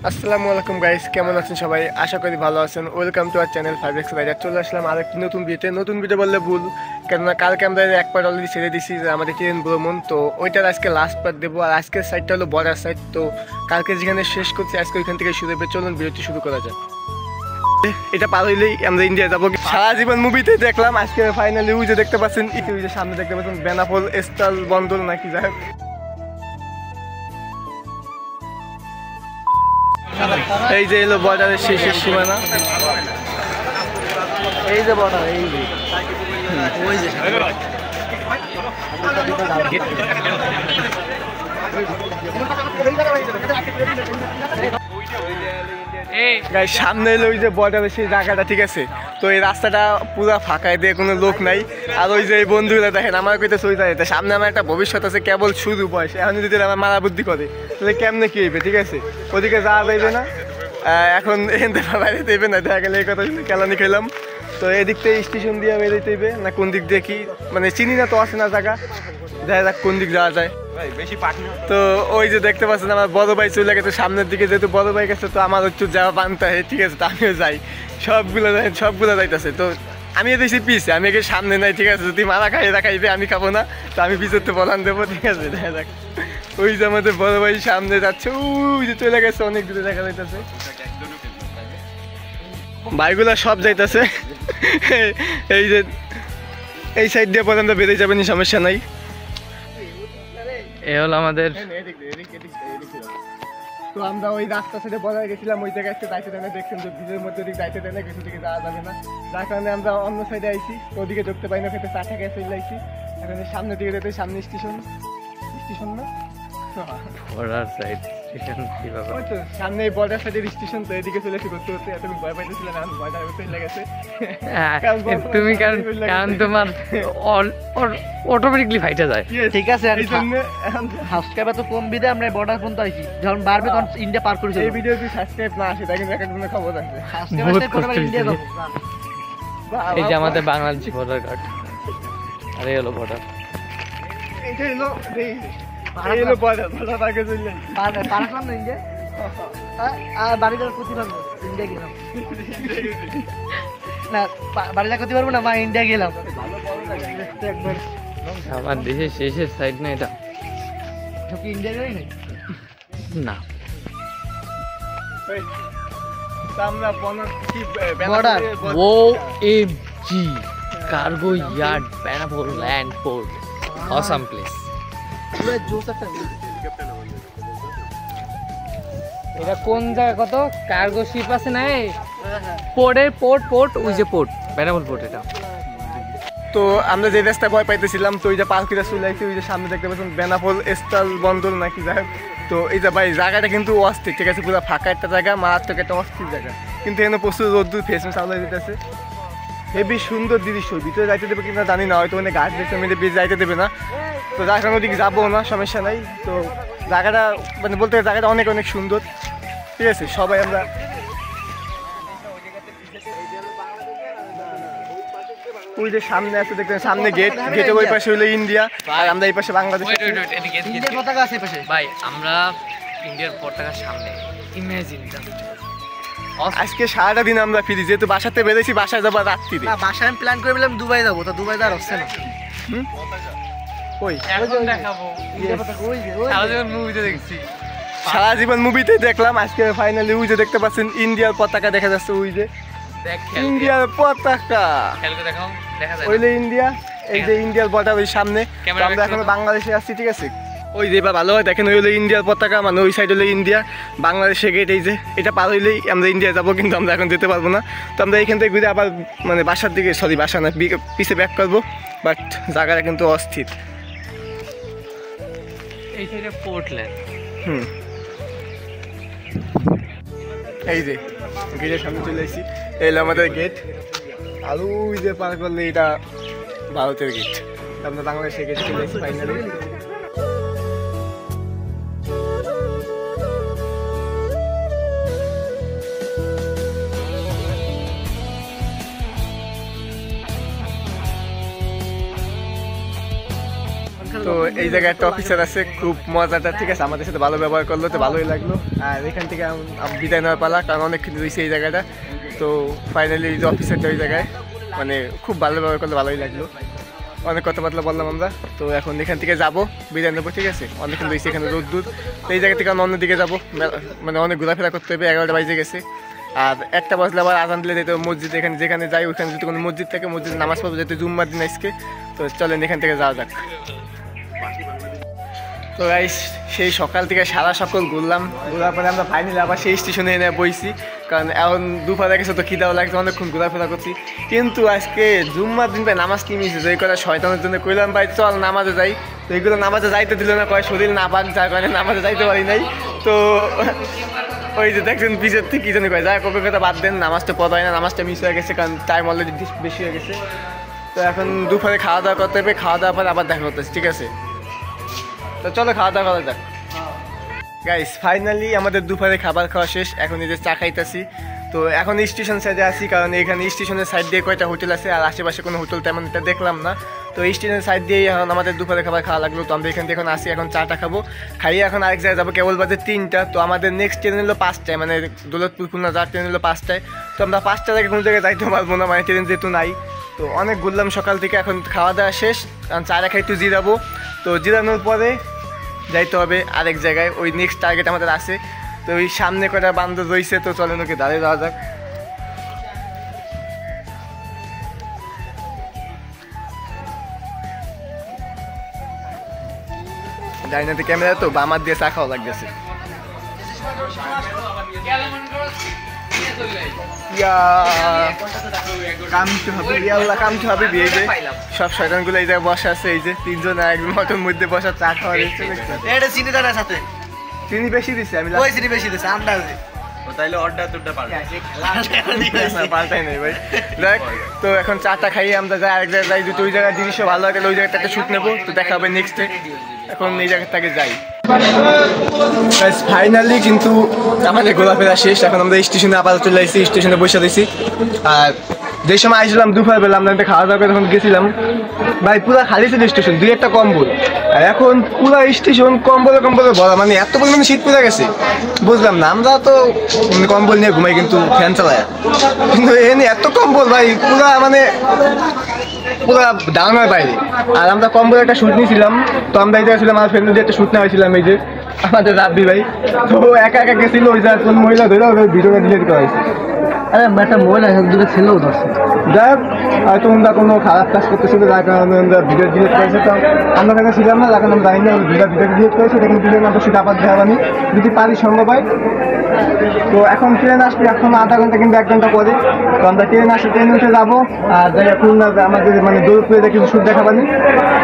আসসালামু আলাইকুম গাইস, কেমন আছেন সবাই? আশা করি ভালো আছেন। Welcome to our channel 5x rider. চলে আসলাম আরেকটি নতুন ভিডিওতে। নতুন ভিডিও বললে ভুল, কেননা কালকে আমরা এক পার্ট অলরেডি ছেড়ে দিছি যে আমাদের ট্রেন ভ্রমণ, তো ওইটার আজকে লাস্ট পার্ট দেবো। আর আজকের সাইডটা হলো বর্ডার সাইড, তো কালকে যেখানে শেষ করছি আজকে ওইখান থেকে শুরু হবে। চলুন ভিডিওটি শুরু করা যাক। এটা পার হইলেই আমরা ইন্ডিয়া যাবো। সারা জীবন মুভিতে দেখলাম, আজকে ফাইনালি ওই যে দেখতে পাচ্ছেন, ওই যে সামনে দেখতে পাচ্ছেন বেনাপোল স্থল বন্দর নাকি যাই হোক। এই যে এলো বর্ডারের শেষের সীমানা, এই যে বর্ডার, এই যে ওই যে সামনে এলো ওই যে বর্ডারের সেই জায়গাটা, ঠিক আছে? তো এই রাস্তাটা পুরো ফাঁকা, দিয়ে কোনো লোক নাই। আর ওই যে এই বন্ধুগুলো দেখেন আমার কইতে সই যায়, সামনে আমার একটা ভবিষ্যৎ আছে, কেবল শুরু বয়স। এখন যদি আমার মারা বুদ্ধি করে তাহলে কেমনে কি হইবে, ঠিক আছে? ওদিকে যাওয়া যাইবে না, এখন বাইরে দেবে না। দেখা গেলে এই কথা শুনে কেলানি খেলাম। তো এদিক থেকে স্টেশন দিয়ে বেরোতে হইবে না, কোন দিক দিয়ে কি মানে চিনি না, তো আসে না জায়গা, দেখা যাক কোন দিক যাওয়া যায়। তো ওই যে দেখতে পাচ্ছেন আমার বড় ভাই চলে গেছে সামনের দিকে, যেহেতু বড় ভাই গেছে তো আমার একটু যাওয়া বানতে হয়, ঠিক আছে? তো আমিও যাই, সবগুলো যাইতেছে। তো আমি বেশি পিছে, আমি একে সামনে নাই, ঠিক আছে? যদি মারা খাই খাইবে, আমি খাবো না, তো আমি পিছতে বলান দেবো, ঠিক আছে? দেখা যাক। ওই যে আমাদের বড় ভাই সামনে যাচ্ছে, ওই যে চলে গেছে, অনেক দূরে দেখা যাইতেছে। ভাইগুলা সব যাইতেছে এই যে এই সাইড দিয়ে পরে আমরা বেরিয়ে যাবেন, সমস্যা নাই। এ হলো আমাদের, তো আমরা ওই রাস্তা সাইডে বজায় গেছিলাম, ওই জায়গায় একটু যাইতে দেয় না, দেখছেন যে ভিড়ের মধ্যে ওদিকে যাইতে দেয় না, কিছু দিকে যাওয়া যাবে না, যার কারণে আমরা অন্য সাইডে আইছি। তো ওদিকে ঢুকতে পারি না, খেতে চা খেয়ে চলে আইছি। এখন সামনের দিকে যেতে, সামনে স্টেশন না বর্ডার সাইড স্টেশন, কি বাবা? ওই তো সামনে বর্ডার সাইডের স্টেশন, তো এদিকে চলে এসে করতে হতে তুমি ভয় পাইতেছিলে না, ভয়টা চলে গেছে। তুমি কারণ তোমার অটোমেটিকলি ফাইটে যায়, ঠিক আছে? সাবস্ক্রাইবার তো কম বিদে আমরা বর্ডার পর্যন্ত আইছি, যখন বাড়বে তখন ইন্ডিয়া পার করে এই ভিডিও যদি সাবস্ক্রাইব না আসে তাই কিন্তু এক একজনের খবর আছে। ইন্ডিয়া যাবো। এই যে আমাদের বাংলাদেশ বর্ডার গার্ড, আর এই হলো বর্ডার। এইটা হলো এই হলো বর্ডার, বর্ডার আগে চলে পারাকলাম না ইন্ডিয়া, আর বাড়ি যাওয়ার ক্ষতি পারবো, ইন্ডিয়া গেলাম না, বাড়ি যাওয়ার ক্ষতি পারবো না, মা ইন্ডিয়া গেলাম। একবার আমার দেশের শেষের সাইড না এটা, সব কি ইন্ডিয়া যাই না? আমরা বর্ডার ও M G cargo yard Benapole land port, awesome place. এটা কোন জায়গা, কত কার্গো শিপ আছে না? পোর্ট ওই যে পোর্ট, বেনাপোল পোর্ট এটা। তো আমরা যে রাস্তা ভয় পাইতেছিলাম, তো ওই যে পার্কিটা চলে আসছি, ওই যে সামনে দেখতে পাচ্ছেন বেনাপোল স্থল বন্দর নাকি যাই হোক। তো এই যে ভাই জায়গাটা কিন্তু অস্থির, ঠিক আছে? পুরো ফাঁকা একটা জায়গা, মারাত্মক একটা অস্থির জায়গা, কিন্তু এখানে প্রচুর রোদ্দুর ফেসে চালু হয়ে যেতেছে। হেবি সুন্দর দৃশ্য, ভিতরে যাইতে দেবে কিনা জানি না, হয়তো মানে গাছ দেখতে মেয়েদের বেশ যাইতে দেবে না, তো যার কারণে ওদিকে যাবো না, সমস্যা নাই। তো জায়গাটা মানে বলতে জায়গাটা অনেক অনেক সুন্দর, ঠিক আছে? সবাই আমরা ওই যে সামনে আছে দেখবেন, সামনে গেটের ওই পাশে হইলো ইন্ডিয়া, আর আমরা এই পাশে বাংলাদেশ। ইন্ডিয়ার পতাকা আছে পাশে ভাই, আমরা ইন্ডিয়ার পতাকার সামনে। ইমাজিন আজকে সারাটা দিন আমরা ফিরি, যেহেতু বাসাতে বেরোছি, বাসায় যাবো রাত্রি। না, বাসায় আমি প্ল্যান করে বললাম দুবাই যাবো, তো দুবাই যাওয়ার হচ্ছে না। ওই এখন দেখাবো, মুভিতে দেখছি, সারা জীবন মুভিতে দেখলাম, আজকে ফাইনালি ওই যে দেখতে পাচ্ছেন ইন্ডিয়ার পতাকা দেখা যাচ্ছে, ওই যে ইন্ডিয়ার পতাকা, ওইলে ইন্ডিয়া, এই যে ইন্ডিয়ার বর্ডার ওই সামনে। আমরা এখন বাংলাদেশে আসছি, ঠিক আছে? ওই যে এবার ভালো হয় দেখেন, ওই হলো ইন্ডিয়ার পতাকা, মানে ওই সাইড হলো ইন্ডিয়া, বাংলাদেশে গেট। এই যে এটা পার হইলেই আমরা ইন্ডিয়া যাবো, কিন্তু আমরা এখন যেতে পারবো না। তো আমরা এইখান থেকে ঘুরে আবার মানে বাসার দিকে, সরি বাসা না, পিছে ব্যাক করবো, বাট জায়গাটা কিন্তু অস্থির। এই সাইডে পোর্টল্যান্ড। এই যে গেটের সামনে চলে এসেছি, এলো আমাদের গেট। আর ওই যে পার করলে এটা ভারতের গেট, আমরা বাংলাদেশের গেট চলে এসেছি ফাইনালি। তো এই জায়গায় একটা অফিসার আছে, খুব মজাটা, ঠিক আছে, আমাদের সাথে ভালো ব্যবহার করলো, তো ভালোই লাগলো। আর এখান থেকে বিদায় নেওয়ার পালা, কারণ অনেক কিছু রয়েছে এই জায়গাটা। তো ফাইনালি এই যে অফিসারটা ওই জায়গায় মানে খুব ভালো ব্যবহার করলে ভালোই লাগলো। অনেক কথাবার্তা বললাম আমরা। তো এখন এখান থেকে যাবো, বিদায় নেবো, ঠিক আছে, অনেকক্ষণ রয়েছে এখানে রোদ দূর। তো এই জায়গা থেকে আমরা অন্যদিকে যাবো, মানে অনেক ঘোরাফেরা করতে হবে, 11টা বাজে গেছে। আর 1টা বাজলে আবার আজান দিলে যেতে হবে মসজিদ, এখানে যেখানে যাই ওইখানে যদি কোনো মসজিদ থাকে মসজিদে নামাজ পড়বো, যেহেতু জুম্মার দিন আজকে। তো চলেন এখান থেকে যাওয়া যাক। তো গাইস সেই সকাল থেকে সারা সকল ঘুরলাম, ঘোরার পরে আমরা ফাইনালি আবার সেই স্টেশনে এনে বইছি, কারণ এখন দুপুরে গেছে তো খিদাও লাগছে, অনেকক্ষণ ঘোরাফেরা করছি। কিন্তু আজকে জুম্মার দিন ভাই নামাজ কি মিশে, যে কটা শয়তানের জন্য কইলাম ভাই চল নামাজে যাই, তো এইগুলো নামাজে যাইতে দিল না, কয় শরীর না পাক, যার কারণে নামাজে যাইতে পারি নাই। তো ওই যে দেখছেন পিছের থেকে কি জানি কয় যায়, কবে কথা বাদ দেন, নামাজটা পড়া হয় না, নামাজটা মিস হয়ে গেছে, কারণ টাইম অলরেডি বেশি হয়ে গেছে। তো এখন দুপুরে খাওয়া দাওয়া করতে হবে, খাওয়া দাওয়ার পরে আবার দেখা করতেছি, ঠিক আছে। তো চলো খাওয়া দাওয়া করা যাক। গাইস ফাইনালি আমাদের দুপুরে খাবার খাওয়া শেষ, এখন এই যে চা খাইতেছি। তো এখন স্টেশন সাইডে আসি, কারণ এখানে স্টেশনের সাইড দিয়ে কয়টা হোটেল আছে, আর আশেপাশে কোনো হোটেল তেমন এটা দেখলাম না। তো স্টেশনের সাইড দিয়ে এখন আমাদের দুপুরে খাবার খাওয়া লাগলো। তো আমরা এখান থেকে এখন আসি, এখন চাটা খাবো, খাইয়ে এখন আরেক জায়গায় যাবো, কেবল বাজে 3টা। তো আমাদের নেক্সট ট্রেন হলো 5টায়, মানে দৌলতপুর খুলনা যাওয়ার ট্রেন হলো 5টায়। তো আমরা 5টা থেকে কোনো জায়গায় যাইতে পারবো না, মানে ট্রেন যেহেতু নাই। তো অনেক ঘুরলাম সকাল থেকে, এখন খাওয়া দাওয়া শেষ, কারণ চাটা খাই একটু জিরাবো। তো জিরানোর পরে যাইতে হবে আরেক জায়গায়, ওই নেক্সট টার্গেট আমাদের আছে। তো ওই সামনে কটা বান্ধব রয়েছে, তো চলেন ওকে দাঁড়িয়ে যাওয়া যাক। ডাইনাতে ক্যামেরা তো বামার দিয়ে চা খাওয়া লাগতেছে। সব শয়তানগুলো এই জায়গায় বসা আছে, এই যে 3জন একজন অটোর মধ্যে বসা চা খাওয়া দিচ্ছে। চিনি বেশি দিচ্ছে, আমি চিনি বেশি দিচ্ছে আন্দাজে। পাল্টাই নাই ভাই, দেখ। তো এখন চাটা খাইয়ে আমরা যাই আরেক জায়গায় যাই, দুটো ওই জায়গার জিনিসও ভালো লাগে, ওই জায়গাটা একটা শ্যুট নেবো। তো দেখা হবে নেক্সটে, এখন এই জায়গাটাকে যাই। ফাইনালি কিন্তু আমাদের ঘোরাফেরা শেষ, এখন আমরা স্টেশনে আপাতত চলে আসছি, স্টেশনে বসে দিয়েছি। আর যে সময় আসলাম দুপুর বেলা, আমরা খাওয়া দাওয়া করে তখন গেছিলাম, ভাই পুরো খালি ছিল স্টেশন, 2-1টা কম্বল। আর এখন পুরো স্টেশন কম্বলে ভরা, মানে এত পরিমাণে শীত পড়ে গেছে, বুঝলাম না। আমরা তো কম্বল নিয়ে ঘুমাই, কিন্তু ফ্যান চালায়, কিন্তু এনে এত কম্বল ভাই পুরা মানে পুরো ডাঙার বাইরে। আর আমরা কম্বল একটা শ্যুট নিয়েছিলাম, তো আমরা এই জায়গায় ছিলাম, আমার ফ্রেন্ড একটা শ্যুট নেওয়া হয়েছিলাম, এই যে আমাদের রাব্বি ভাই। তো একা একা গেছিল, ওই জায়গায় কোন মহিলা ধরে ওই ভিডিওটা ডিলিট করা হয়েছে। আরে একটা মহিলা দুটো ছেলেও দর্শক, যাই হোক, হয়তো আমরা কোনো খারাপ কাজ করতেছিল, যার কারণে আমরা ভিডিও ডিলিট করেছে। তো আমরা এখানে ছিলাম না, যার কারণে আমরা জানি না ভিডিও ডিলিট করেছে, দেখুন ভিডিও আমরা সেটা আবার দেখাবানি যদি পারি সম্ভব হয়। তো এখন ট্রেন আসবে, এখন আধা ঘন্টা কিংবা 1 ঘন্টা পরে। তো আমরা ট্রেন আসে, ট্রেন উঠে যাবো, আর যাই খুলনা আমাদের মানে দৌলতপুরে দেখি শুট দেখাবানি,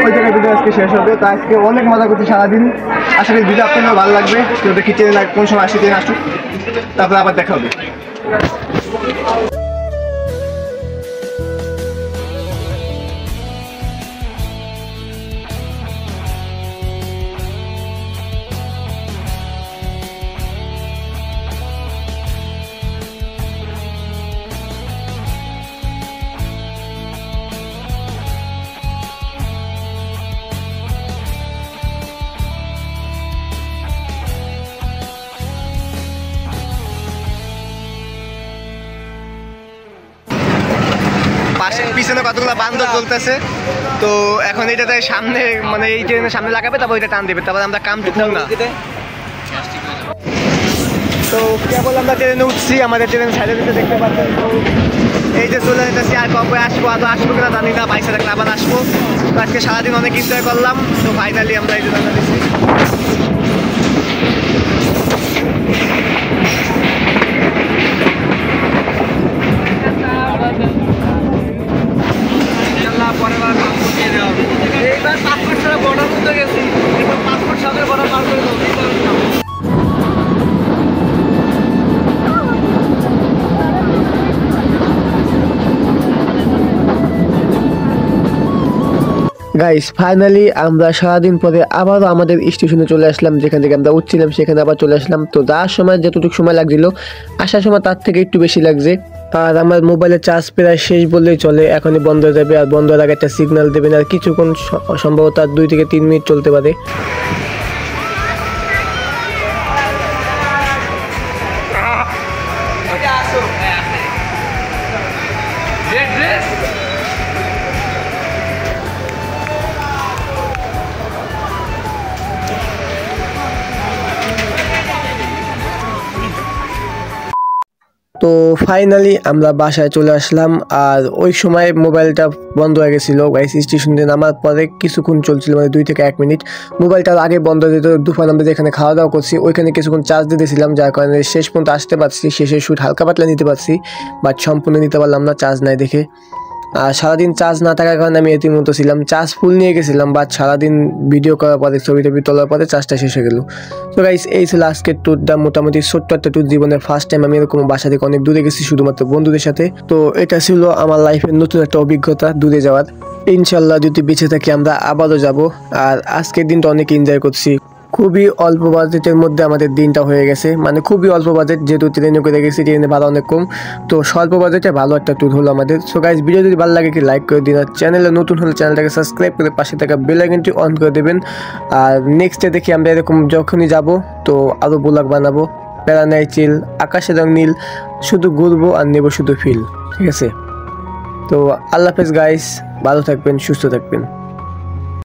ওই জায়গায় ভিডিও আজকে শেষ হবে। তো আজকে অনেক মজা করছি সারাদিন, আশা করি ভিডিও আপনাদের ভালো লাগবে। তো দেখি ট্রেন কোন সময় আসি, ট্রেন আসুক, তারপরে আবার দেখা হবে। পিছনে কতগুলো বান্দর চলতেছে। তো এখন এইটাতে সামনে মানে এই ট্রেনের সামনে লাগাবে, তারপর ওইটা টান দেবে, তারপর আমরা কাম টুকু না। তো কেবল আমরা ট্রেনে উঠছি, আমাদের ট্রেন সাইডে দিতে দেখতে পাচ্ছেন। তো এই যে চলে যেতেছি, আর কবে আসবো, আদৌ আসবো কিনা জানি না, বাইসে থাকলে আবার আসবো। তো আজকে সারাদিন অনেক এনজয় করলাম। তো ফাইনালি আমরা এই যে জানা দিচ্ছি। এইবার পাসপোর্ট ছাড়া বর্ডার করতে গেছি, এবার পাসপোর্ট সাথে বর্ডার পার করে দেবো। গাইস ফাইনালি আমরা সারাদিন পরে আবারও আমাদের স্টেশনে চলে আসলাম, যেখান থেকে আমরা উঠছিলাম সেখানে আবার চলে আসলাম। তো যাওয়ার সময় যতটুকু সময় লাগছিল আসার সময় তার থেকে একটু বেশি লাগছে। আর আমার মোবাইলের চার্জ প্রায় শেষ বললেই চলে, এখনই বন্ধ হয়ে যাবে। আর বন্ধ হওয়ার আগে একটা সিগন্যাল দেবেন, আর কিছুক্ষণ সম্ভবত আর 2 থেকে 3 মিনিট চলতে পারে। তো ফাইনালি আমরা বাসায় চলে আসলাম। আর ওই সময় মোবাইলটা বন্ধ হয়ে গেছিলো গাইস। স্টেশন দিয়ে নামার পরে কিছুক্ষণ চলছিল, মানে 2 থেকে 1 মিনিট। মোবাইলটা আগে বন্ধ হয়ে যেত। দুপুর আমরা যেখানে খাওয়া দাওয়া করছি ওইখানে কিছুক্ষণ চার্জ দিতেছিলাম, যার কারণে শেষ পর্যন্ত আসতে পারছি। শেষের শুট হালকা পাতলা নিতে পারছি, বাট সম্পূর্ণ নিতে পারলাম না চার্জ নাই দেখে। আর সারাদিন চার্জ না থাকার কারণে আমি এটির মতো ছিলাম। চার্জ ফুল নিয়ে গেছিলাম, বাট সারাদিন ভিডিও করার পরে ছবি টবি তোলার পরে চার্জটা শেষ হয়ে গেল। তো গাইস এই ছিল আজকের ট্যুরটা, মোটামুটি ছোট্ট একটা ট্যুর। জীবনের ফার্স্ট টাইম আমি এরকম বাসা থেকে অনেক দূরে গেছি শুধুমাত্র বন্ধুদের সাথে। তো এটা ছিল আমার লাইফের নতুন একটা অভিজ্ঞতা দূরে যাওয়ার। ইনশাল্লাহ যদি বেঁচে থাকি আমরা আবারও যাব। আর আজকের দিনটা অনেক এনজয় করছি। খুবই অল্প বাজেটের মধ্যে আমাদের দিনটা হয়ে গেছে, মানে খুবই অল্প বাজেট, যেহেতু ট্রেনে করে গেছি, ট্রেনে ভাড়া অনেক কম। তো স্বল্প বাজেটে ভালো একটা ট্যুর হলো আমাদের। সো গাইস ভিডিও যদি ভালো লাগে কি লাইক করে দিন, আর চ্যানেলে নতুন হলে চ্যানেলটাকে সাবস্ক্রাইব করে পাশে থাকা বেল আইকনটি অন করে দেবেন। আর নেক্সটে দেখি আমরা এরকম যখনই যাব তো আরও ব্লগ বানাবো। প্যারা নাই চিল, আকাশের রং নীল, শুধু ঘুরবো আর নেব শুধু ফিল। ঠিক আছে, তো আল্লাহ হাফেজ গাইস, ভালো থাকবেন, সুস্থ থাকবেন।